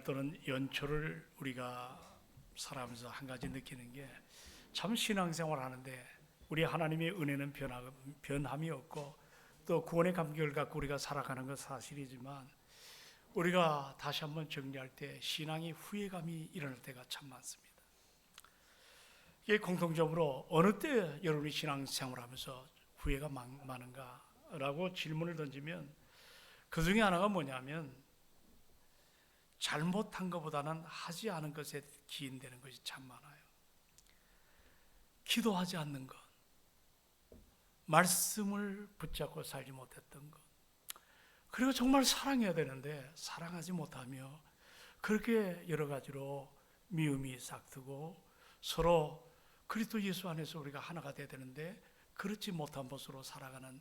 또는 연초를 우리가 살아가면서 한 가지 느끼는 게 참 신앙생활 하는데 우리 하나님의 은혜는 변함이 없고 또 구원의 감격을 갖고 우리가 살아가는 건 사실이지만 우리가 다시 한번 정리할 때 신앙이 후회감이 일어날 때가 참 많습니다. 이게 공통적으로 어느 때 여러분이 신앙생활 하면서 후회가 많은가라고 질문을 던지면 그 중에 하나가 뭐냐면 잘못한 것보다는 하지 않은 것에 기인되는 것이 참 많아요. 기도하지 않는 것, 말씀을 붙잡고 살지 못했던 것, 그리고 정말 사랑해야 되는데 사랑하지 못하며 그렇게 여러 가지로 미움이 싹트고 서로 그리스도 예수 안에서 우리가 하나가 되어야 되는데 그렇지 못한 모습으로 살아가는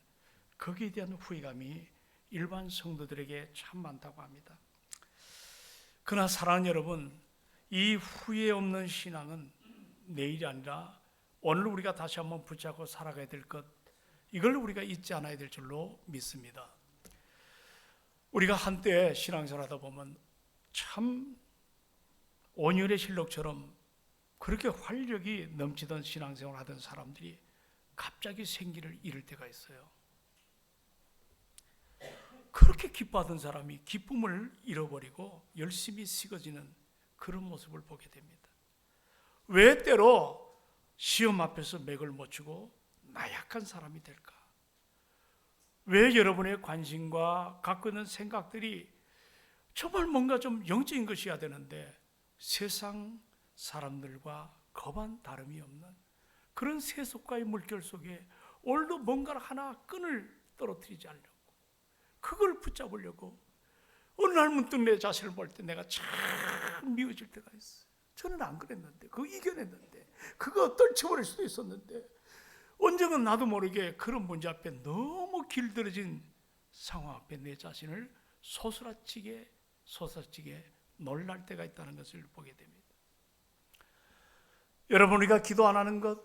거기에 대한 후회감이 일반 성도들에게 참 많다고 합니다. 그러나 사랑하는 여러분, 이 후회 없는 신앙은 내일이 아니라 오늘 우리가 다시 한번 붙잡고 살아가야 될 것, 이걸 우리가 잊지 않아야 될 줄로 믿습니다. 우리가 한때 신앙생활 하다 보면 참 온유의 실록처럼 그렇게 활력이 넘치던 신앙생활 하던 사람들이 갑자기 생기를 잃을 때가 있어요. 그렇게 기뻐하던 사람이 기쁨을 잃어버리고 열심히 식어지는 그런 모습을 보게 됩니다. 왜 때로 시험 앞에서 맥을 못 추고 나약한 사람이 될까? 왜 여러분의 관심과 갖고 있는 생각들이 정말 뭔가 좀 영적인 것이어야 되는데 세상 사람들과 거반 다름이 없는 그런 세속과의 물결 속에 오늘도 뭔가를 하나 끈을 떨어뜨리지 않으려고 그걸 붙잡으려고 어느 날 문득 내 자신을 볼 때 내가 참 미워질 때가 있어요. 저는 안 그랬는데 그거 이겨냈는데 그거 떨쳐버릴 수도 있었는데 언젠가 나도 모르게 그런 문제 앞에 너무 길들여진 상황 앞에 내 자신을 소스라치게 놀랄 때가 있다는 것을 보게 됩니다. 여러분, 우리가 기도 안 하는 것,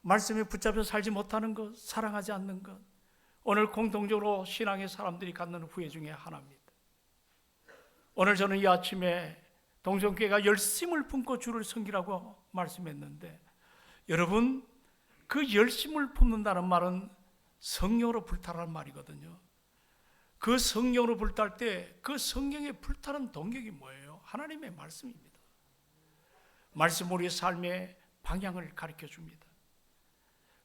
말씀에 붙잡혀 살지 못하는 것, 사랑하지 않는 것, 오늘 공통적으로 신앙의 사람들이 갖는 후회 중에 하나입니다. 오늘 저는 이 아침에 동성교회가 열심을 품고 주를 섬기라고 말씀했는데 여러분, 그 열심을 품는다는 말은 성령으로 불타라는 말이거든요. 그 성령으로 불탈 때 그 성령에 불타는 동력이 뭐예요? 하나님의 말씀입니다. 말씀 우리의 삶의 방향을 가르쳐 줍니다.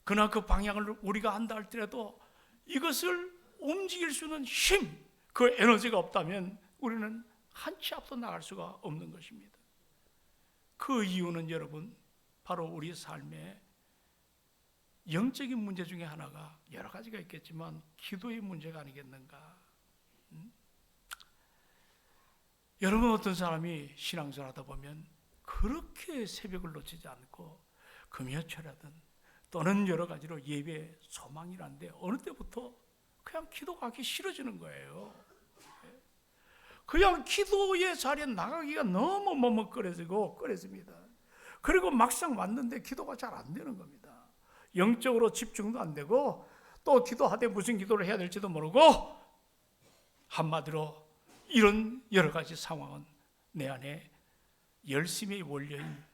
그러나 그 방향을 우리가 안다 할지라도 이것을 움직일 수 있는 힘, 그 에너지가 없다면 우리는 한 치 앞도 나갈 수가 없는 것입니다. 그 이유는 여러분 바로 우리 삶의 영적인 문제 중에 하나가 여러 가지가 있겠지만 기도의 문제가 아니겠는가? 여러분, 어떤 사람이 신앙생활 하다 보면 그렇게 새벽을 놓치지 않고 금요철이든 또는 여러 가지로 예배 소망이란데 어느 때부터 그냥 기도하기 싫어지는 거예요. 그냥 기도의 자리에 나가기가 너무 꺼려집니다. 그리고 막상 왔는데 기도가 잘 안 되는 겁니다. 영적으로 집중도 안 되고 또 기도하되 무슨 기도를 해야 될지도 모르고 한마디로 이런 여러 가지 상황은 내 안에 열심의 원료인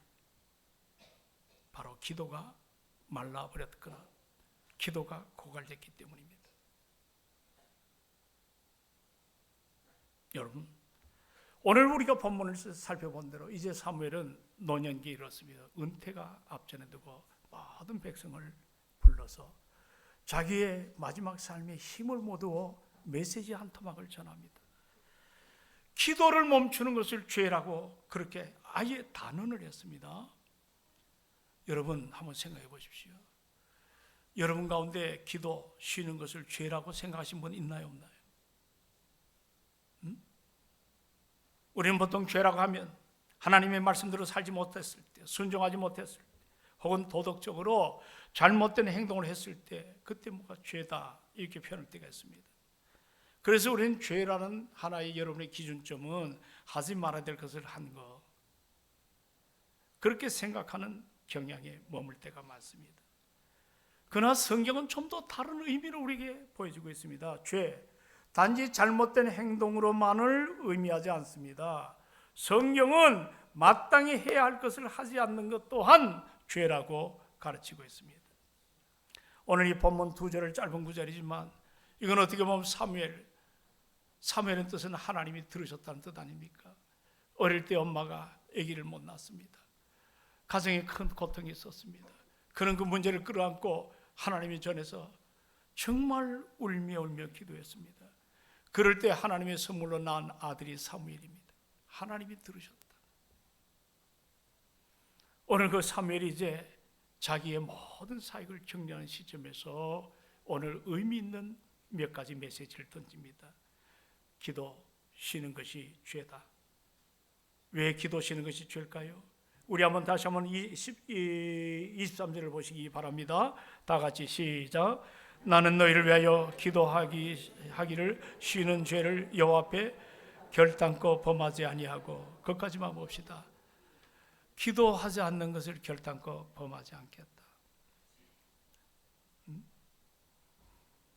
바로 기도가 말라버렸거나 기도가 고갈됐기 때문입니다. 여러분, 오늘 우리가 본문을 살펴본 대로 이제 사무엘은 노년기에 이르렀습니다. 은퇴가 앞전에 두고 모든 백성을 불러서 자기의 마지막 삶에 힘을 모두어 메시지 한 토막을 전합니다. 기도를 멈추는 것을 죄라고 그렇게 아예 단언을 했습니다. 여러분, 한번 생각해 보십시오. 여러분 가운데 기도 쉬는 것을 죄라고 생각하신 분 있나요, 없나요? 우리는 보통 죄라고 하면 하나님의 말씀대로 살지 못했을 때, 순종하지 못했을 때, 혹은 도덕적으로 잘못된 행동을 했을 때 그때 뭐가 죄다 이렇게 표현할 때가 있습니다. 그래서 우리는 죄라는 하나의 여러분의 기준점은 하지 말아야 될 것을 한 것, 그렇게 생각하는 경향에 머물 때가 많습니다. 그러나 성경은 좀 더 다른 의미를 우리에게 보여주고 있습니다. 죄, 단지 잘못된 행동으로만을 의미하지 않습니다. 성경은 마땅히 해야 할 것을 하지 않는 것 또한 죄라고 가르치고 있습니다. 오늘 이 본문 2절을 짧은 구절이지만 이건 어떻게 보면 사무엘의 뜻은 하나님이 들으셨다는 뜻 아닙니까? 어릴 때 엄마가 아기를 못 낳았습니다. 가정에 큰 고통이 있었습니다. 그는 그 문제를 끌어안고 하나님의 전에서 정말 울며 기도했습니다. 그럴 때 하나님의 선물로 낳은 아들이 사무엘입니다. 하나님이 들으셨다. 오늘 그 사무엘이 이제 자기의 모든 사역을 정리하는 시점에서 오늘 의미 있는 몇 가지 메시지를 던집니다. 기도 쉬는 것이 죄다. 왜 기도 쉬는 것이 죄일까요? 우리 한번 다시 한번 23절을 보시기 바랍니다. 다 같이 시작. 나는 너희를 위하여 기도하기를 쉬는 죄를 여호와 앞에 결단코 범하지 아니하고. 그것까지만 봅시다. 기도하지 않는 것을 결단코 범하지 않겠다.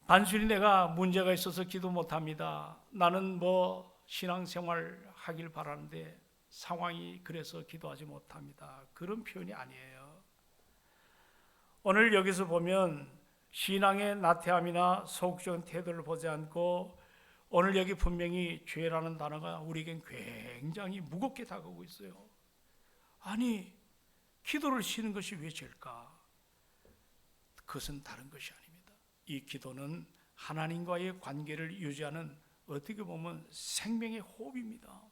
단순히 내가 문제가 있어서 기도 못합니다. 나는 신앙생활 하길 바라는데 상황이 그래서 기도하지 못합니다. 그런 표현이 아니에요. 오늘 여기서 보면 신앙의 나태함이나 소극적인 태도를 보지 않고 오늘 여기 분명히 죄라는 단어가 우리에겐 굉장히 무겁게 다가오고 있어요. 아니, 기도를 쉬는 것이 왜 죄일까? 그것은 다른 것이 아닙니다. 이 기도는 하나님과의 관계를 유지하는 어떻게 보면 생명의 호흡입니다.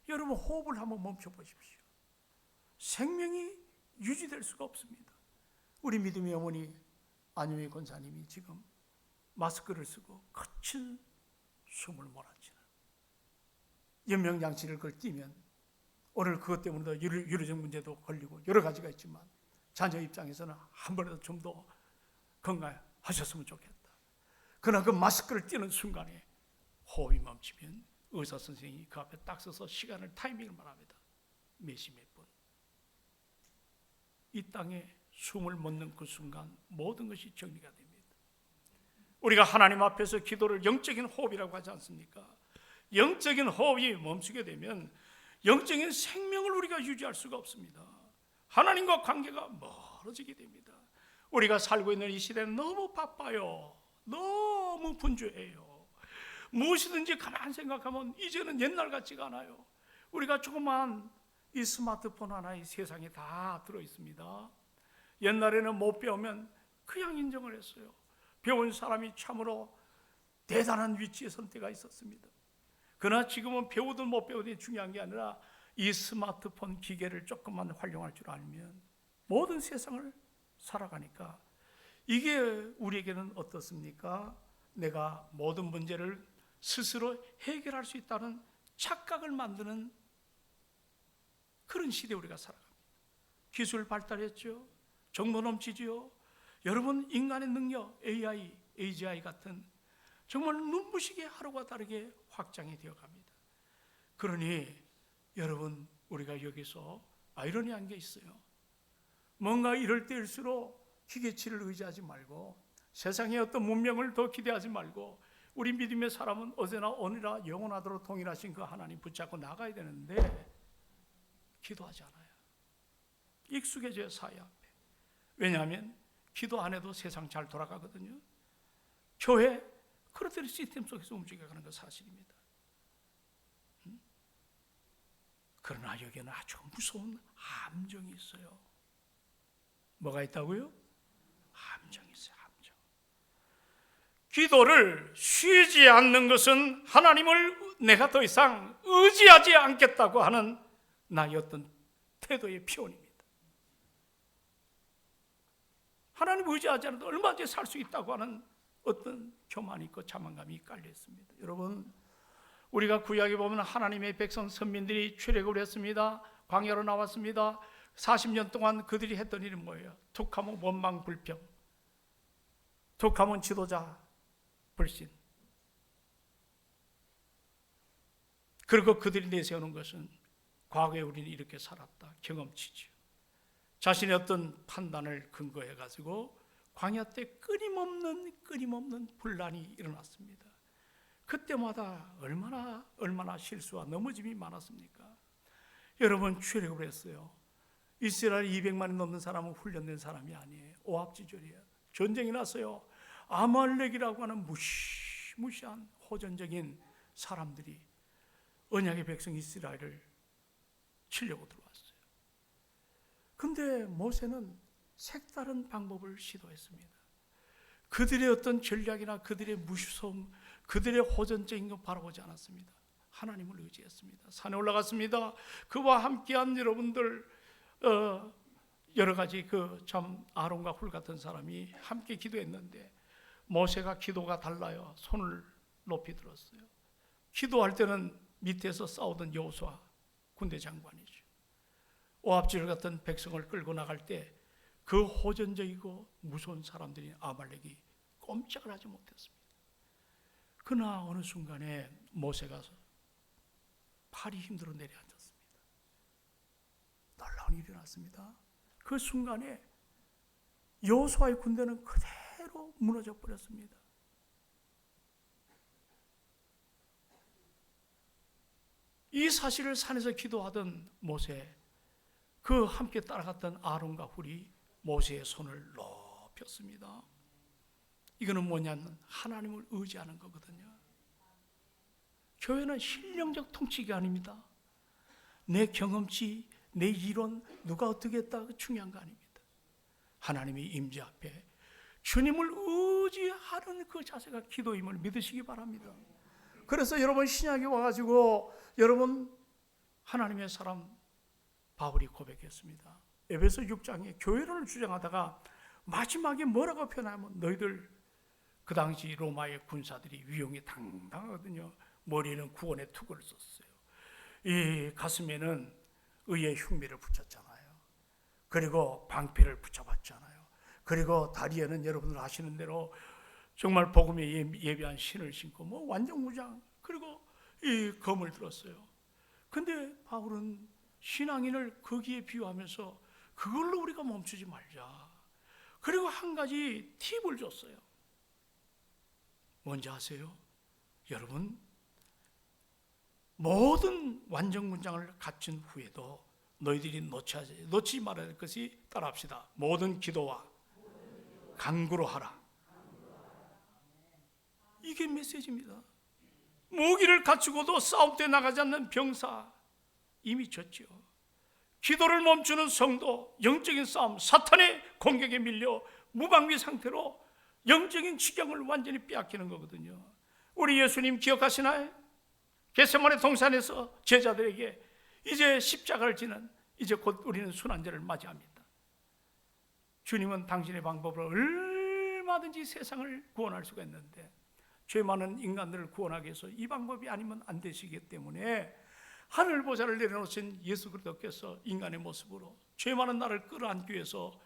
여러분, 호흡을 한번 멈춰 보십시오. 생명이 유지될 수가 없습니다. 우리 믿음의 어머니 안유미 권사님이 지금 마스크를 쓰고 거친 숨을 몰아치는 연명장치를 그걸 띄면 오늘 그것 때문에 유료적 문제도 걸리고 여러 가지가 있지만 자녀 입장에서는 한 번이라도 좀 더 건강하셨으면 좋겠다. 그러나 그 마스크를 띄는 순간에 호흡이 멈추면 의사 선생님이 그 앞에 딱 서서 시간을 타이밍을 말합니다. 몇시 몇 분. 이 땅에 숨을 멎는 그 순간 모든 것이 정리가 됩니다. 우리가 하나님 앞에서 기도를 영적인 호흡이라고 하지 않습니까? 영적인 호흡이 멈추게 되면 영적인 생명을 우리가 유지할 수가 없습니다. 하나님과 관계가 멀어지게 됩니다. 우리가 살고 있는 이 시대는 너무 바빠요. 너무 분주해요. 무엇이든지 가만 생각하면 이제는 옛날 같지가 않아요. 우리가 조그만 이 스마트폰 하나에 세상에 다 들어있습니다. 옛날에는 못 배우면 그냥 인정을 했어요. 배운 사람이 참으로 대단한 위치에 선 때가 있었습니다. 그러나 지금은 배우든 못 배우든 중요한 게 아니라 이 스마트폰 기계를 조금만 활용할 줄 알면 모든 세상을 살아가니까 이게 우리에게는 어떻습니까? 내가 모든 문제를 스스로 해결할 수 있다는 착각을 만드는 그런 시대에 우리가 살아갑니다. 기술 발달했죠. 정보 넘치죠. 여러분, 인간의 능력, AI, AGI 같은 정말 눈부시게 하루가 다르게 확장이 되어 갑니다. 그러니 여러분, 우리가 여기서 아이러니한 게 있어요. 뭔가 이럴 때일수록 기계치를 의지하지 말고 세상의 어떤 문명을 더 기대하지 말고 우리 믿음의 사람은 어제나 오늘이나 영원하도록 동일하신 그 하나님 붙잡고 나가야 되는데 기도하지 않아요. 익숙해져요, 사회 앞에. 왜냐하면 기도 안 해도 세상 잘 돌아가거든요. 교회 그렇듯 시스템 속에서 움직여가는 건 사실입니다. 그러나 여기는 아주 무서운 함정이 있어요. 뭐가 있다고요? 함정이 있어요. 함정. 기도를 쉬지 않는 것은 하나님을 내가 더 이상 의지하지 않겠다고 하는 나의 어떤 태도의 표현입니다. 하나님 의지하지 않아도 얼마든지 살 수 있다고 하는 어떤 교만이 있고 자만감이 깔려 있습니다. 여러분, 우리가 구약에 보면 하나님의 백성 선민들이 출애굽을 했습니다. 광야로 나왔습니다. 40년 동안 그들이 했던 일은 뭐예요? 툭하면 원망 불평, 툭하면 지도자 불신. 그리고 그들이 내세우는 것은 과거에 우리는 이렇게 살았다, 경험치죠. 자신의 어떤 판단을 근거해 가지고 광야 때 끊임없는 분란이 일어났습니다. 그때마다 얼마나 실수와 넘어짐이 많았습니까? 여러분 출애굽을 했어요. 이스라엘 200만이 넘는 사람은 훈련된 사람이 아니에요. 오합지졸이에요. 전쟁이 났어요. 아말렉이라고 하는 무시무시한 호전적인 사람들이 언약의 백성 이스라엘을 치려고 들어왔어요. 근데 모세는 색다른 방법을 시도했습니다. 그들의 어떤 전략이나 그들의 무서움, 그들의 호전적인 거 바라보지 않았습니다. 하나님을 의지했습니다. 산에 올라갔습니다. 그와 함께한 여러분들 여러 가지 참 아론과 훌 같은 사람이 함께 기도했는데 모세가 기도가 달라요. 손을 높이 들었어요. 기도할 때는 밑에서 싸우던 여호수아 군대 장관이죠. 오합지졸 같은 백성을 끌고 나갈 때 그 호전적이고 무서운 사람들이 아말렉이 꼼짝을 하지 못했습니다. 그러나 어느 순간에 모세가 팔이 힘들어 내려앉았습니다. 놀라운 일이 났습니다. 그 순간에 여호수아의 군대는 그대로 무너져 버렸습니다. 이 사실을 산에서 기도하던 모세, 그 함께 따라갔던 아론과 훌이 모세의 손을 높였습니다. 이거는 뭐냐면 하나님을 의지하는 거거든요. 교회는 실령적 통치가 아닙니다. 내 경험치, 내 이론, 누가 어떻게 했다 중요한 거 아닙니다. 하나님의 임재 앞에 주님을 의지하는 그 자세가 기도임을 믿으시기 바랍니다. 그래서 여러분 신약에 와가지고 여러분 하나님의 사람 바울이 고백했습니다. 에베소 6장에 교회론을 주장하다가 마지막에 뭐라고 표현하면 너희들 그 당시 로마의 군사들이 위용이 당당하거든요. 머리에는 구원의 투구를 썼어요. 이 가슴에는 의의 흉미를 붙였잖아요. 그리고 방패를 붙여봤잖아요. 그리고 다리에는 여러분들 아시는 대로 정말 복음에 예비한 신을 신고 완전 무장, 그리고 이 검을 들었어요. 근데 바울은 신앙인을 거기에 비유하면서 그걸로 우리가 멈추지 말자. 그리고 한 가지 팁을 줬어요. 뭔지 아세요? 여러분, 모든 완전 군장을 갖춘 후에도 너희들이 놓치지 말아야 할 것이 따라합시다. 모든 기도와 간구로 하라. 이게 메시지입니다. 무기를 갖추고도 싸움터에 나가지 않는 병사 이미 졌죠. 기도를 멈추는 성도, 영적인 싸움, 사탄의 공격에 밀려 무방비 상태로 영적인 지경을 완전히 빼앗기는 거거든요. 우리 예수님 기억하시나요? 겟세마네 동산에서 제자들에게 이제 십자가를 지는, 이제 곧 우리는 순환절을 맞이합니다. 주님은 당신의 방법으로 얼마든지 세상을 구원할 수가 있는데 죄 많은 인간들을 구원하기 위해서 이 방법이 아니면 안 되시기 때문에 하늘 보좌를 내려놓으신 예수 그리스도께서 인간의 모습으로 죄 많은 나를 끌어안기 위해서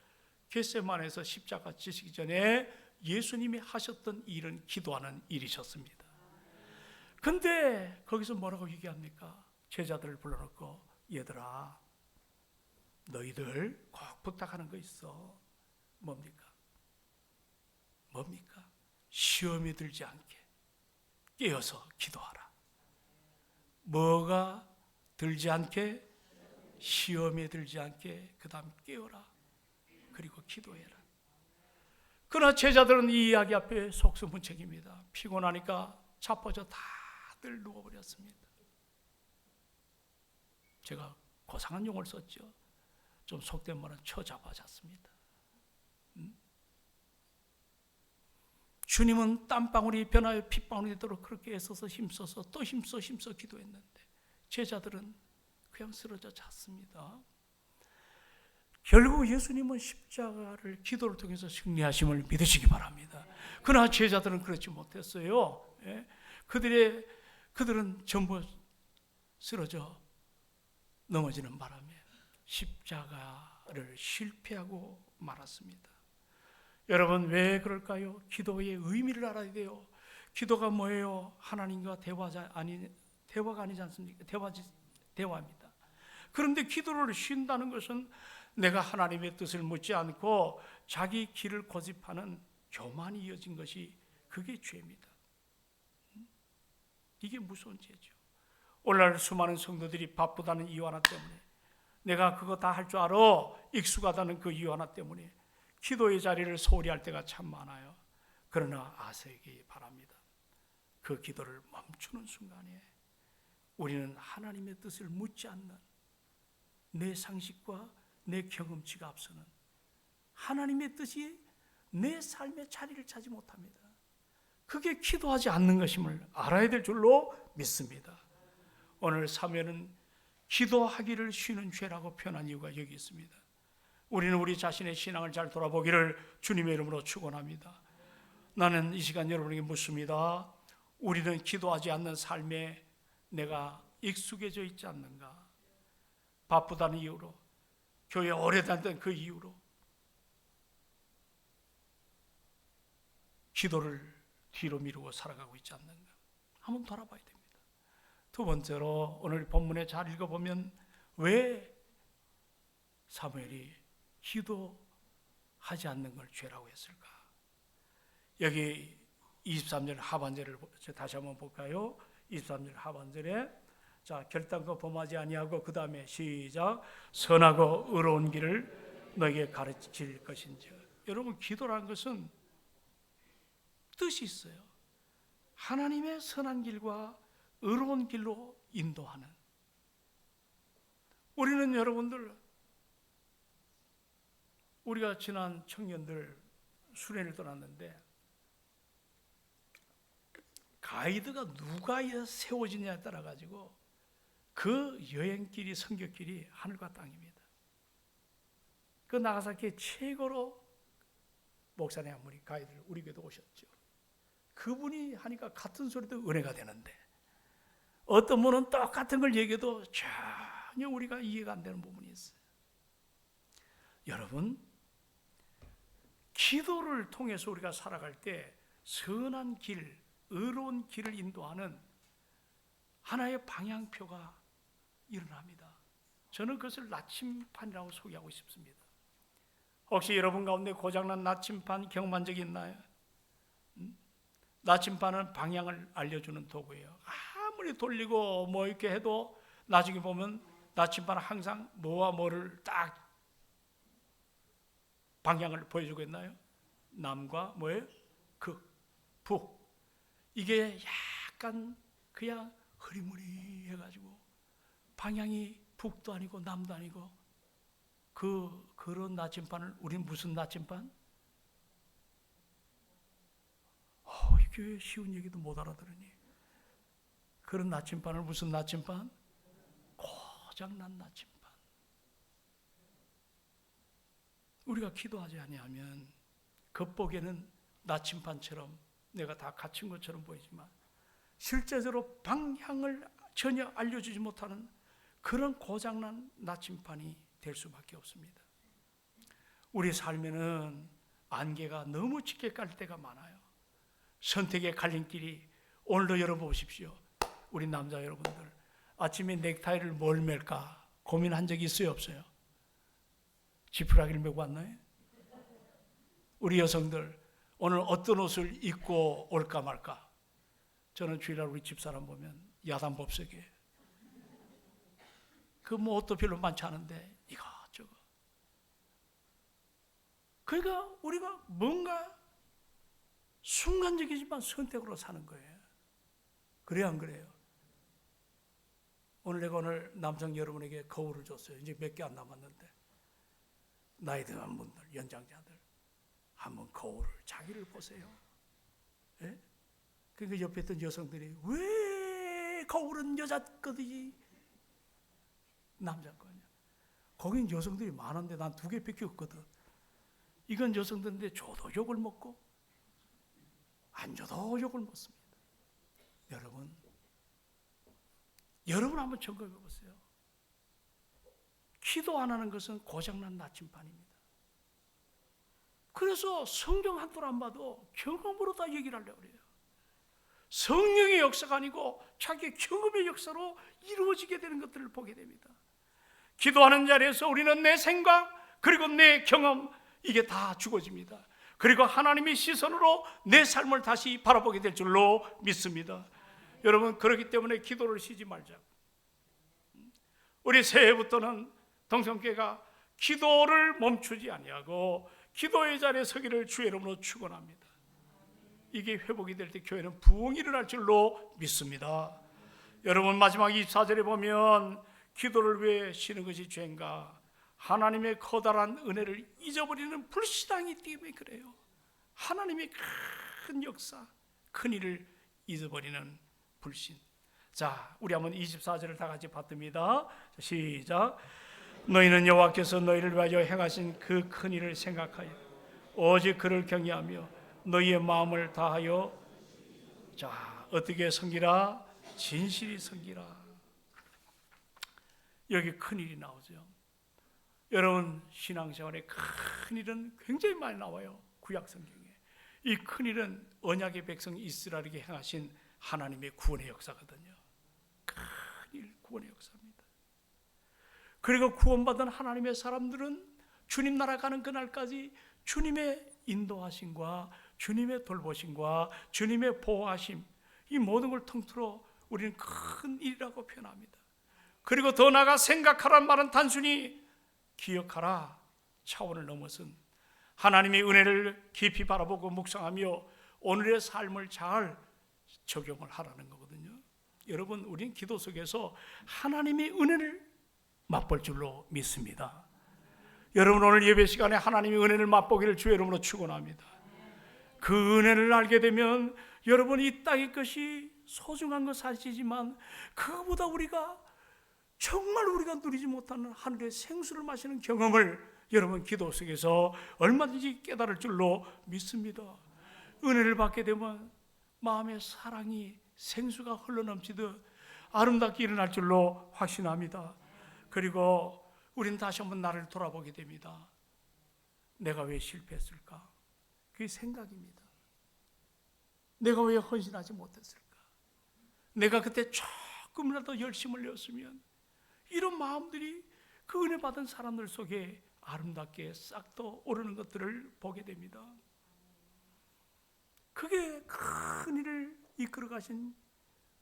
겟세마네에서 십자가 지시기 전에 예수님이 하셨던 일은 기도하는 일이셨습니다. 근데 거기서 뭐라고 얘기합니까? 제자들을 불러놓고 얘들아, 너희들 꼭 부탁하는 거 있어. 뭡니까? 시험에 들지 않게 깨어서 기도하라. 뭐가 들지 않게? 시험에 들지 않게, 그 다음 깨어라. 그리고 기도해라. 그러나 제자들은 이 이야기 앞에 속수무책입니다. 피곤하니까 자빠져 다들 누워버렸습니다. 제가 고상한 용어를 썼죠. 좀 속된 말은 처잡아잤습니다. 주님은 땀방울이 변하여 핏방울이 되도록 그렇게 애써서 힘써서 또 힘써 기도했는데 제자들은 그냥 쓰러져 잤습니다. 결국 예수님은 십자가를 기도를 통해서 승리하심을 믿으시기 바랍니다. 그러나 제자들은 그렇지 못했어요. 그들은 전부 쓰러져 넘어지는 바람에 십자가를 실패하고 말았습니다. 여러분, 왜 그럴까요? 기도의 의미를 알아야 돼요. 기도가 뭐예요? 하나님과 대화가 아니지 않습니까? 대화입니다. 그런데 기도를 쉰다는 것은 내가 하나님의 뜻을 묻지 않고 자기 길을 고집하는 교만이 이어진 것이, 그게 죄입니다. 이게 무서운 죄죠. 오늘날 수많은 성도들이 바쁘다는 이유 하나 때문에, 내가 그거 다 할 줄 알아 익숙하다는 그 이유 하나 때문에 기도의 자리를 소홀히 할 때가 참 많아요. 그러나 아시기 바랍니다. 그 기도를 멈추는 순간에 우리는 하나님의 뜻을 묻지 않는, 내 상식과 내 경험치가 앞서는 하나님의 뜻이 내 삶의 자리를 차지 못합니다. 그게 기도하지 않는 것임을 알아야 될 줄로 믿습니다. 오늘 사면은 기도하기를 쉬는 죄라고 표현한 이유가 여기 있습니다. 우리는 우리 자신의 신앙을 잘 돌아보기를 주님의 이름으로 축원합니다. 나는 이 시간 여러분에게 묻습니다. 우리는 기도하지 않는 삶에 내가 익숙해져 있지 않는가? 바쁘다는 이유로, 교회 오래 다녔던 그 이유로 기도를 뒤로 미루고 살아가고 있지 않는가? 한번 돌아봐야 됩니다. 두 번째로 오늘 본문에 잘 읽어보면 왜 사무엘이 기도하지 않는 걸 죄라고 했을까? 여기 23절 하반절을 다시 한번 볼까요? 23절 하반절에 자, 결단코 범하지 아니하고 그 다음에 시작, 선하고 의로운 길을 너에게 가르칠 것인지. 여러분, 기도라는 것은 뜻이 있어요. 하나님의 선한 길과 의로운 길로 인도하는. 우리는 여러분들, 우리가 지난 청년들 수련을 떠났는데 가이드가 누가 세워지냐에 따라 가지고 그 여행길이, 선교길이 하늘과 땅입니다. 그 나가사키 최고로 목사님 한 분이 가이드를 우리 교회도 오셨죠. 그분이 하니까 같은 소리도 은혜가 되는데 어떤 분은 똑같은 걸 얘기해도 전혀 우리가 이해가 안 되는 부분이 있어요. 여러분, 기도를 통해서 우리가 살아갈 때 선한 길, 의로운 길을 인도하는 하나의 방향표가 일어납니다. 저는 그것을 나침판이라고 소개하고 싶습니다. 혹시 여러분 가운데 고장난 나침판 경험한 적이 있나요? 나침판은 방향을 알려주는 도구예요. 아무리 돌리고 뭐 이렇게 해도 나중에 보면 나침판은 항상 뭐와 뭐를 딱 방향을 보여주고 있나요? 남과 뭐예요? 극, 북. 이게 약간 그냥 흐리무리해가지고 방향이 북도 아니고 남도 아니고 그런 나침판을 우리는 무슨 나침판? 이게 쉬운 얘기도 못 알아들으니 그런 나침판을 무슨 나침판? 고장난 나침판. 우리가 기도하지 아니하면 겉보기에는 나침판처럼 내가 다 갖춘 것처럼 보이지만 실제적으로 방향을 전혀 알려주지 못하는 그런 고장난 나침판이 될 수밖에 없습니다. 우리 삶에는 안개가 너무 짙게 깔 때가 많아요. 선택의 갈림길이. 오늘도 여러분 보십시오. 우리 남자 여러분들 아침에 넥타이를 뭘 맬까 고민한 적이 있어요, 없어요? 지푸라기를 메고 왔나요? 우리 여성들 오늘 어떤 옷을 입고 올까 말까? 저는 주일날 우리 집사람 보면 야단법석이에요. 그 뭐 옷도 별로 많지 않은데 이것저것. 그러니까 우리가 뭔가 순간적이지만 선택으로 사는 거예요. 그래요, 안 그래요? 오늘 남성 여러분에게 거울을 줬어요. 이제 몇 개 안 남았는데 나이 든 분들, 연장자들 한번 거울을 자기를 보세요. 예? 그러니까 옆에 있던 여성들이 왜 거울은 여자 거지 남자 거냐? 거긴 여성들이 많은데 난 2개밖에 없거든. 이건 여성들인데 줘도 욕을 먹고 안 줘도 욕을 먹습니다. 여러분 한번 점검해 보세요. 기도 안 하는 것은 고장난 나침판입니다. 그래서 성경 한돈 안 봐도 경험으로 다 얘기를 하려고 그래요. 성령의 역사가 아니고 자기 경험의 역사로 이루어지게 되는 것들을 보게 됩니다. 기도하는 자리에서 우리는 내 생각 그리고 내 경험 이게 다 죽어집니다. 그리고 하나님의 시선으로 내 삶을 다시 바라보게 될 줄로 믿습니다. 여러분, 그렇기 때문에 기도를 쉬지 말자. 우리 새해부터는 동성교회가 기도를 멈추지 아니하고 기도의 자리에 서기를 주의 이름으로 축원합니다. 이게 회복이 될 때 교회는 부흥이 일어날 줄로 믿습니다. 여러분, 마지막 24절에 보면 기도를 왜 쉬는 것이 죄인가? 하나님의 커다란 은혜를 잊어버리는 불신앙이 있기 때문에 그래요. 하나님의 큰 역사, 큰 일을 잊어버리는 불신. 자, 우리 한번 24절을 다 같이 받듭니다. 시작. 너희는 여호와께서 너희를 위하여 행하신 그 큰 일을 생각하여 오직 그를 경외하며 너희의 마음을 다하여, 자, 어떻게 섬기라? 진실이 섬기라. 여기 큰 일이 나오죠. 여러분, 신앙생활에 큰 일은 굉장히 많이 나와요. 구약 성경에. 이 큰 일은 언약의 백성 이스라엘에게 행하신 하나님의 구원의 역사거든요. 큰 일, 구원의 역사입니다. 그리고 구원받은 하나님의 사람들은 주님 나라 가는 그날까지 주님의 인도하심과 주님의 돌보심과 주님의 보호하심, 이 모든 걸 통틀어 우리는 큰 일이라고 표현합니다. 그리고 더 나아가 생각하라는 말은 단순히 기억하라 차원을 넘어선 하나님의 은혜를 깊이 바라보고 묵상하며 오늘의 삶을 잘 적용을 하라는 거거든요. 여러분, 우린 기도 속에서 하나님의 은혜를 맛볼 줄로 믿습니다. 여러분, 오늘 예배 시간에 하나님의 은혜를 맛보기를 주의 이름으로 축원합니다. 그 은혜를 알게 되면 여러분, 이 땅의 것이 소중한 것 사실이지만 그거보다 우리가 정말 우리가 누리지 못하는 하늘의 생수를 마시는 경험을 여러분 기도 속에서 얼마든지 깨달을 줄로 믿습니다. 은혜를 받게 되면 마음의 사랑이 생수가 흘러넘치듯 아름답게 일어날 줄로 확신합니다. 그리고 우린 다시 한번 나를 돌아보게 됩니다. 내가 왜 실패했을까? 그게 생각입니다. 내가 왜 헌신하지 못했을까? 내가 그때 조금이라도 열심을 내었으면, 이런 마음들이 그 은혜 받은 사람들 속에 아름답게 싹도 오르는 것들을 보게 됩니다. 그게 큰 일을 이끌어 가신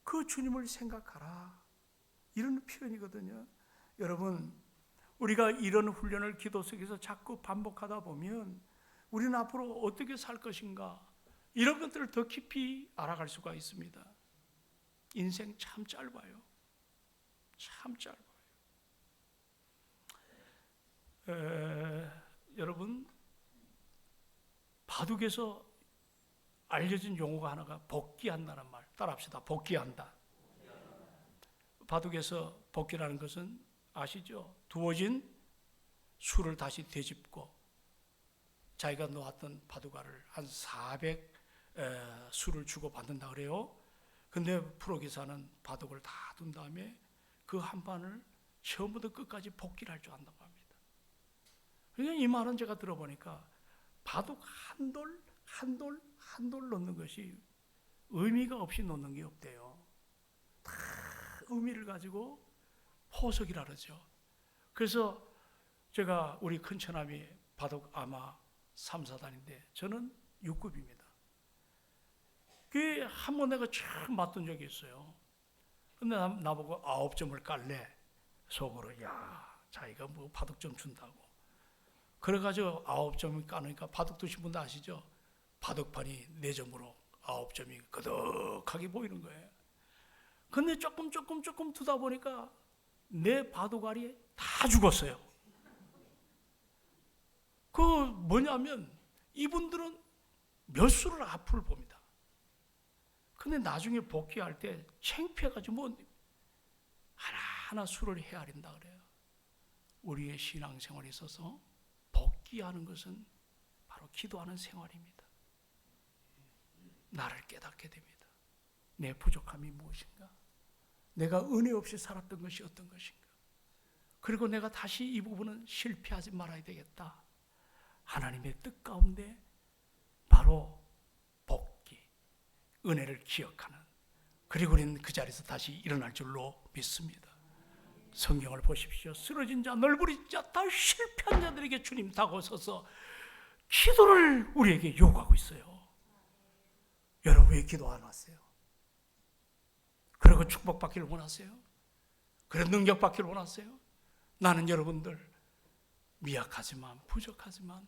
그 주님을 생각하라, 이런 표현이거든요. 여러분, 우리가 이런 훈련을 기도 속에서 자꾸 반복하다 보면 우리는 앞으로 어떻게 살 것인가, 이런 것들을 더 깊이 알아갈 수가 있습니다. 인생 참 짧아요. 참 짧아요. 여러분, 바둑에서 알려진 용어가 하나가 복귀한다는 말, 따라합시다. 복귀한다. 바둑에서 복귀라는 것은 아시죠? 두어진 수를 다시 되짚고 자기가 놓았던 바둑알을 한 400 수를 주고 받는다 그래요. 근데 프로 기사는 바둑을 다 둔 다음에 그 한 판을 처음부터 끝까지 복귀를 할 줄 안다고 합니다. 그러니까 이 말은 제가 들어보니까 바둑 한 돌 한 돌 한 돌 놓는 것이 의미가 없이 놓는 게 없대요. 다 의미를 가지고 포석이라 그러죠. 그래서 제가 우리 큰처남이 바둑 아마 3, 4단인데 저는 6급입니다. 그게 한 번 내가 처음 맞던 적이 있어요. 근데 나보고 9점을 깔래. 속으로, 야, 자기가 뭐 바둑점 준다고. 그래가지고 9점을 까니까 바둑 두신 분도 아시죠? 바둑판이 4점으로 9점이 거덕하게 보이는 거예요. 근데 조금 두다 보니까 내 바둑알이 다 죽었어요. 그 뭐냐면 이분들은 몇 수를 앞을 봅니다. 근데 나중에 복귀할 때 창피해가지고 뭐 하나하나 수를 헤아린다 그래요. 우리의 신앙생활에 있어서 복귀하는 것은 바로 기도하는 생활입니다. 나를 깨닫게 됩니다. 내 부족함이 무엇인가? 내가 은혜 없이 살았던 것이 어떤 것인가? 그리고 내가 다시 이 부분은 실패하지 말아야 되겠다. 하나님의 뜻 가운데 바로 복귀, 은혜를 기억하는, 그리고 우리는 그 자리에서 다시 일어날 줄로 믿습니다. 성경을 보십시오. 쓰러진 자, 널브린 자, 다 실패한 자들에게 주님 다가서서 기도를 우리에게 요구하고 있어요. 여러분 왜 기도 안 하세요? 그리고 축복받기를 원하세요? 그런 능력 받기를 원하세요? 나는 여러분들 미약하지만 부족하지만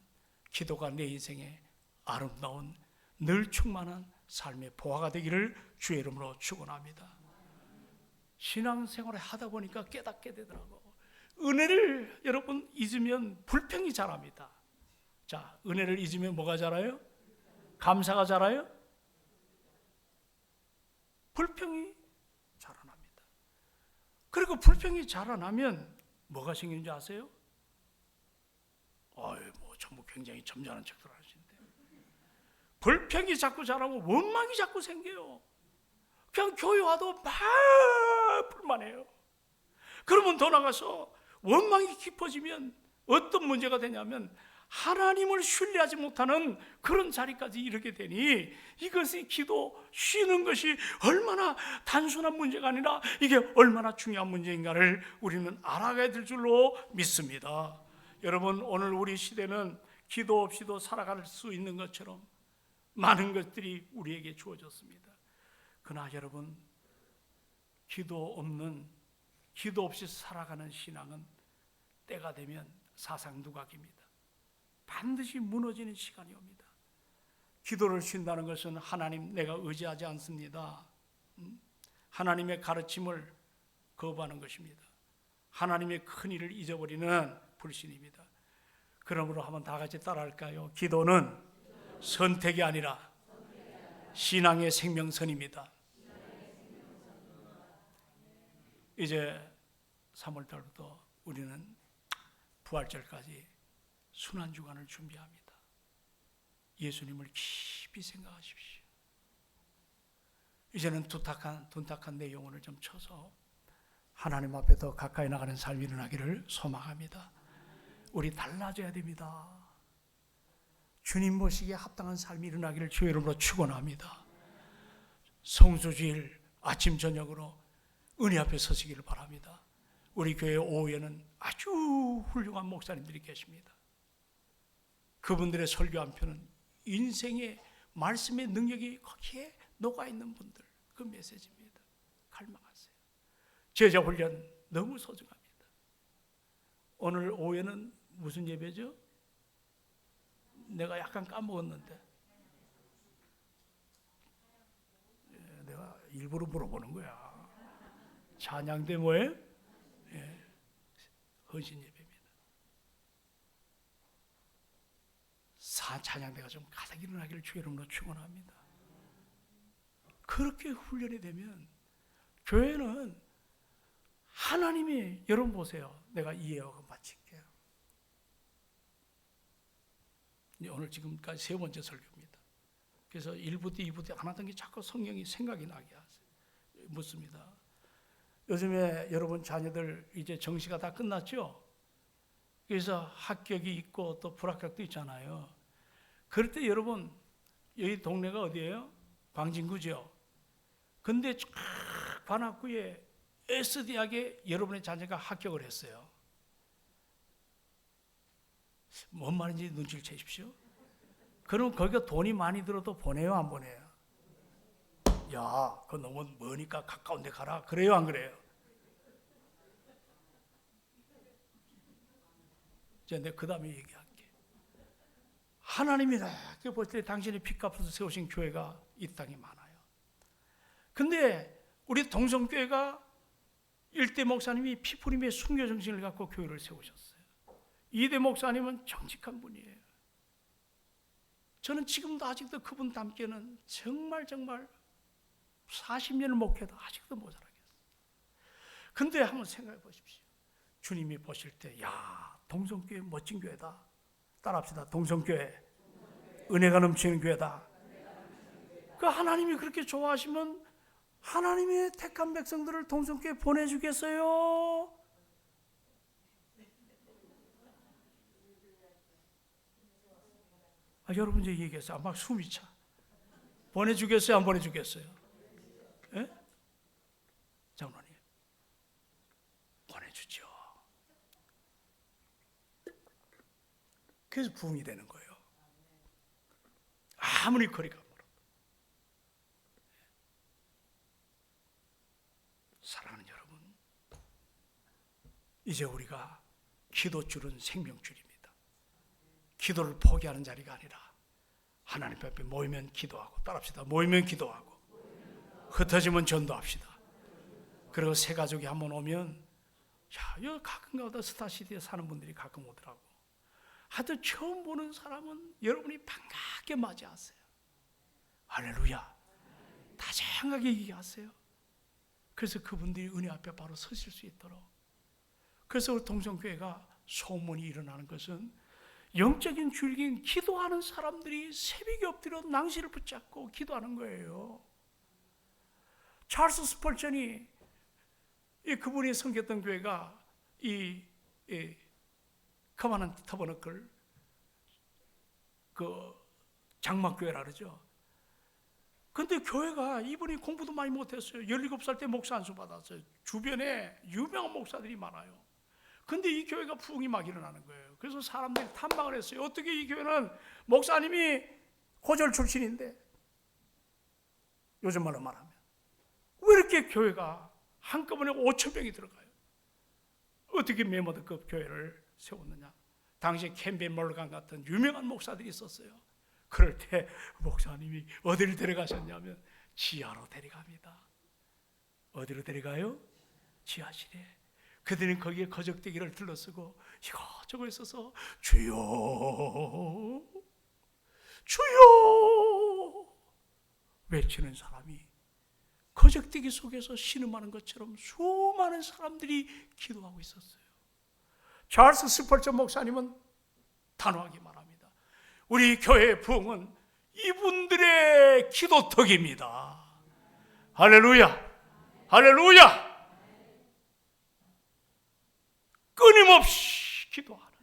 기도가 내 인생에 아름다운 늘 충만한 삶의 보화가 되기를 주의 이름으로 축원합니다. 신앙생활을 하다 보니까 깨닫게 되더라고. 은혜를 여러분 잊으면 불평이 자랍니다. 자, 은혜를 잊으면 뭐가 자라요? 감사가 자라요? 불평이 자라납니다. 그리고 불평이 자라나면 뭐가 생기는지 아세요? 뭐 전부 굉장히 점잖은 척들 하시는데 불평이 자꾸 자라면 원망이 자꾸 생겨요. 그냥 교회 와도 막 불만해요. 그러면 더 나가서 원망이 깊어지면 어떤 문제가 되냐면 하나님을 신뢰하지 못하는 그런 자리까지 이르게 되니 이것이 기도 쉬는 것이 얼마나 단순한 문제가 아니라 이게 얼마나 중요한 문제인가를 우리는 알아가야 될 줄로 믿습니다. 여러분, 오늘 우리 시대는 기도 없이도 살아갈 수 있는 것처럼 많은 것들이 우리에게 주어졌습니다. 그러나 여러분, 기도 없이 살아가는 신앙은 때가 되면 사상 누각입니다. 반드시 무너지는 시간이 옵니다. 기도를 쉰다는 것은 하나님 내가 의지하지 않습니다. 하나님의 가르침을 거부하는 것입니다. 하나님의 큰 일을 잊어버리는 불신입니다. 그러므로 한번 다 같이 따라할까요? 기도는 선택이 아니라 신앙의 생명선입니다. 이제 3월달부터 우리는 부활절까지 순환주간을 준비합니다. 예수님을 깊이 생각하십시오. 이제는 둔탁한 내 영혼을 좀 쳐서 하나님 앞에 더 가까이 나가는 삶이 일어나기를 소망합니다. 우리 달라져야 됩니다. 주님 모시기에 합당한 삶이 일어나기를 주의 이름으로 축원합니다. 성수주일 아침 저녁으로 은혜 앞에 서시기를 바랍니다. 우리 교회 오후에는 아주 훌륭한 목사님들이 계십니다. 그분들의 설교 한 편은 인생의 말씀의 능력이 거기에 녹아있는 분들, 그 메시지입니다. 갈망하세요. 제자 훈련 너무 소중합니다. 오늘 오후에는 무슨 예배죠? 내가 약간 까먹었는데 내가 일부러 물어보는 거야. 찬양대 뭐예요? 헌신 예배입니다. 찬양대가 좀 가득 일어나기를 주의 이름으로 축원합니다. 그렇게 훈련이 되면 교회는 하나님이, 여러분 보세요. 내가 이 예언을 마칠게요. 오늘 지금까지 세 번째 설교입니다. 그래서 1부 때 2부 때 안 하던 게 자꾸 성경이 생각이 나게 하세요. 묻습니다. 요즘에 여러분 자녀들 이제 정시가 다 끝났죠? 그래서 합격이 있고 또 불합격도 있잖아요. 그럴 때 여러분, 여기 동네가 어디예요? 광진구죠. 근데 쫙 관악구에 S대학에 여러분의 자녀가 합격을 했어요. 뭔 말인지 눈치를 채십시오. 그럼 거기가 돈이 많이 들어도 보내요, 안 보내요? 야, 그거 너무 머니까 가까운 데 가라. 그래요, 안 그래요? 이제 내가 그 다음에 얘기할게. 하나님이 이렇게 볼 때 당신의 핏값으로 세우신 교회가 이 땅에 많아요. 근데 우리 동성교회가 일대 목사님이 피부림의 순교정신을 갖고 교회를 세우셨어요. 이대 목사님은 정직한 분이에요. 저는 지금도 아직도 그분 닮게는 정말 40년을 목회도 아직도 모자라겠어요. 근데 한번 생각해 보십시오. 주님이 보실 때, 야, 동성교회 멋진 교회다. 따라합시다. 동성교회, 은혜가 넘치는 교회다. 그 하나님이 그렇게 좋아하시면 하나님의 택한 백성들을 동성교회 보내주겠어요? 여러분 이제 얘기했어요. 막 숨이 차. 보내주겠어요? 안 보내주겠어요? 예? 장로님, 보내주죠. 그래서 부흥이 되는 거예요. 아무리 거리가 멀어도. 사랑하는 여러분, 이제 우리가 기도줄은 생명줄입니다. 기도를 포기하는 자리가 아니라 하나님 앞에 모이면 기도하고, 따라합시다. 모이면 기도하고, 흩어지면 전도합시다. 그리고 새 가족이 한번 오면, 야, 여기 가끔가다 스타시티에 사는 분들이 가끔 오더라고. 하여튼 처음 보는 사람은 여러분이 반갑게 맞이하세요. 할렐루야. 다정하게 얘기하세요. 그래서 그분들이 은혜 앞에 바로 서실 수 있도록. 그래서 우리 동성교회가 소문이 일어나는 것은 영적인 줄기인 기도하는 사람들이 새벽에 엎드려 낭시를 붙잡고 기도하는 거예요. 찰스 스펄전이 그분이 섬겼던 교회가 이 커버넌트 터버너클 그 장막교회라 그러죠. 근데 교회가 이분이 공부도 많이 못했어요. 17살 때 목사 안수 받았어요. 주변에 유명한 목사들이 많아요. 근데 이 교회가 부흥이 막 일어나는 거예요. 그래서 사람들이 탐방을 했어요. 어떻게 이 교회는 목사님이 고졸 출신인데, 요즘 말로 말하면 왜 이렇게 교회가 한꺼번에 5,000명이 들어가요? 어떻게 메모드급 교회를 세웠느냐? 당시 캠벤 멀간 같은 유명한 목사들이 있었어요. 그럴 때 목사님이 어디를 데려가셨냐면 지하로 데려갑니다. 어디로 데려가요? 지하실에. 그들은 거기에 거적대기를 둘러쓰고 이것저것 있어서 주여 주여 외치는 사람이 거적대기 속에서 신음하는 것처럼 수많은 사람들이 기도하고 있었어요. 찰스 스펄전 목사님은 단호하게 말합니다. 우리 교회의 부흥은 이분들의 기도덕입니다. 할렐루야, 할렐루야. 끊임없이 기도하는.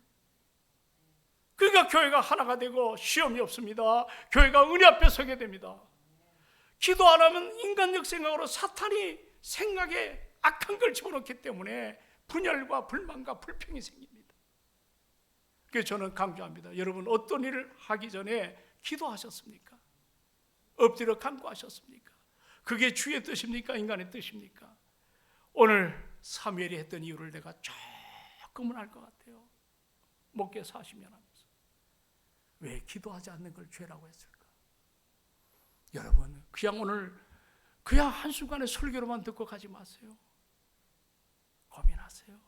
그러니까 교회가 하나가 되고 시험이 없습니다. 교회가 은혜 앞에 서게 됩니다. 기도 안 하면 인간적 생각으로 사탄이 생각에 악한 걸 집어넣기 때문에 분열과 불만과 불평이 생깁니다. 그래서 저는 강조합니다. 여러분 어떤 일을 하기 전에 기도하셨습니까? 엎드려 간구하셨습니까? 그게 주의 뜻입니까? 인간의 뜻입니까? 오늘 사무엘이 했던 이유를 내가 조금은 알 것 같아요. 목회 40년 하면서 왜 기도하지 않는 걸 죄라고 했을까? 여러분 그냥 오늘 그냥 한순간에 설교로만 듣고 가지 마세요. 고민하세요.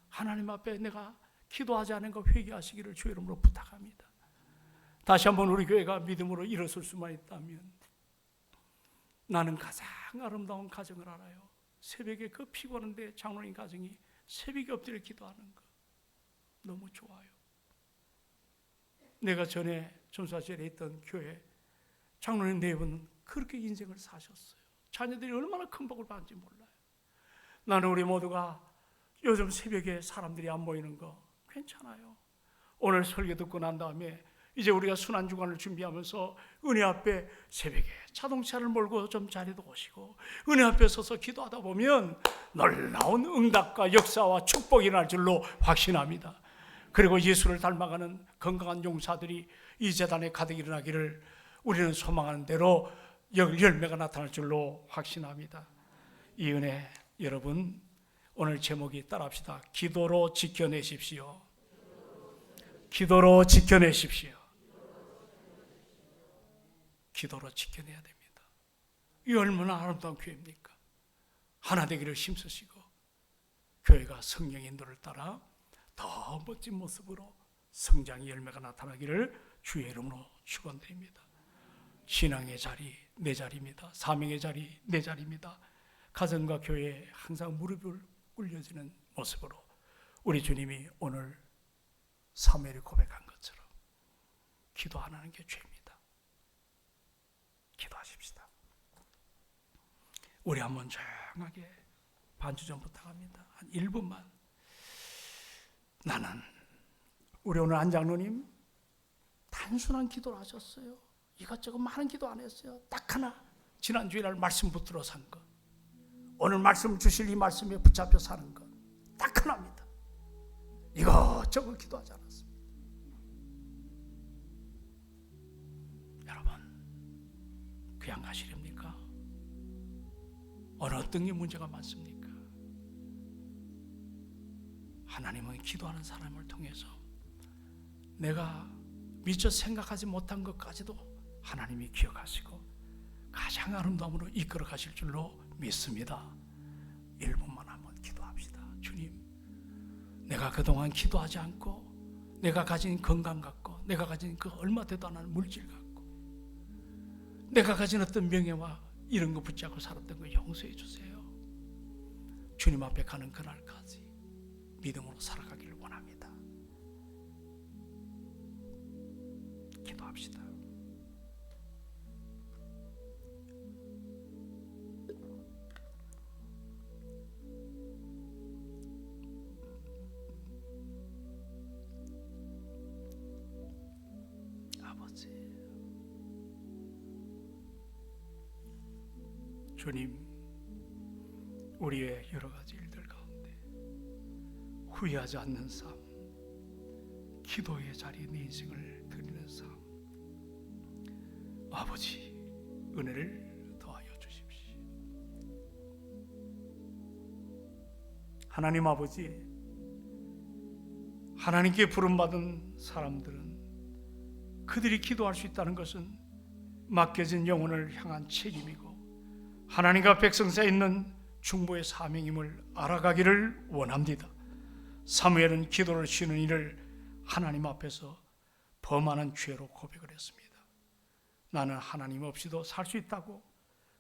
하나님 앞에 내가 기도하지 않은 거 회개하시기를 주의 이름으로 부탁합니다. 다시 한번 우리 교회가 믿음으로 일어설 수만 있다면, 나는 가장 아름다운 가정을 알아요. 새벽에 그 피곤한데 장로님 가정이 새벽에 엎드려 기도하는 거 너무 좋아요. 내가 전에 전사실에 있던 교회 장로님 4분 그렇게 인생을 사셨어요. 자녀들이 얼마나 큰 복을 받는지 몰라요. 나는 우리 모두가 요즘 새벽에 사람들이 안 모이는 거 괜찮아요. 오늘 설교 듣고 난 다음에 이제 우리가 순환주간을 준비하면서 은혜 앞에 새벽에 자동차를 몰고 좀 자리도 오시고 은혜 앞에 서서 기도하다 보면 놀라운 응답과 역사와 축복이 날 줄로 확신합니다. 그리고 예수를 닮아가는 건강한 용사들이 이 재단에 가득 일어나기를 우리는 소망하는 대로 열매가 나타날 줄로 확신합니다. 이 은혜 여러분 오늘 제목이 따라합시다. 기도로 지켜내십시오. 기도로 지켜내십시오. 기도로 지켜내야 됩니다. 이 얼마나 아름다운 교회입니까? 하나 되기를 힘쓰시고 교회가 성령의 인도를 따라 더 멋진 모습으로 성장의 열매가 나타나기를 주의 이름으로 축원드립니다. 신앙의 자리 내 자리입니다. 사명의 자리 내 자리입니다. 가정과 교회에 항상 무릎을 꿇려지는 모습으로 우리 주님이 오늘 사무엘이 고백한 것처럼 기도 안 하는 게 죄입니다. 기도하십시다. 우리 한번 조용하게 반주 좀 부탁합니다. 한 1분만. 나는 우리 오늘 안장로님 단순한 기도를 하셨어요. 이것저것 많은 기도 안 했어요. 딱 하나 지난 주일날 말씀 붙들어 산 것, 오늘 말씀 주실 이 말씀에 붙잡혀 사는 것 딱 하나입니다. 이것저것 기도하지 않았습니다. 여러분 그냥 가시렵니까? 어느 어떤 게 문제가 많습니까? 하나님은 기도하는 사람을 통해서 내가 미처 생각하지 못한 것까지도 하나님이 기억하시고 가장 아름다움으로 이끌어 가실 줄로 믿습니다. 1분만 한번 기도합시다. 주님, 내가 그동안 기도하지 않고 내가 가진 건강 갖고 내가 가진 그 얼마 되도 않은 물질 갖고 내가 가진 어떤 명예와 이런 거 붙잡고 살았던 거 용서해 주세요. 주님 앞에 가는 그날까지 믿음으로 살아가기를 원합니다. 기도합시다. 아버지, 주님, 우리의 여러 가지 일들 가운데 후회하지 않는 삶, 기도의 자리에 내 인생을 드리는 삶, 아버지 은혜를 더하여 주십시오. 하나님 아버지, 하나님께 부름받은 사람들은 그들이 기도할 수 있다는 것은 맡겨진 영혼을 향한 책임이고 하나님과 백성 사이에 있는 중보의 사명임을 알아가기를 원합니다. 사무엘은 기도를 쉬는 일을 하나님 앞에서 범하는 죄로 고백을 했습니다. 나는 하나님 없이도 살 수 있다고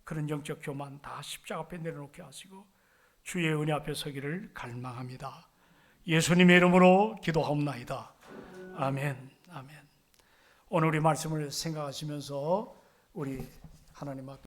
그런 영적 교만 다 십자가 앞에 내려놓게 하시고 주의 은혜 앞에 서기를 갈망합니다. 예수님의 이름으로 기도하옵나이다. 아멘. 아멘. 오늘 우리 말씀을 생각하시면서 우리 하나님 앞에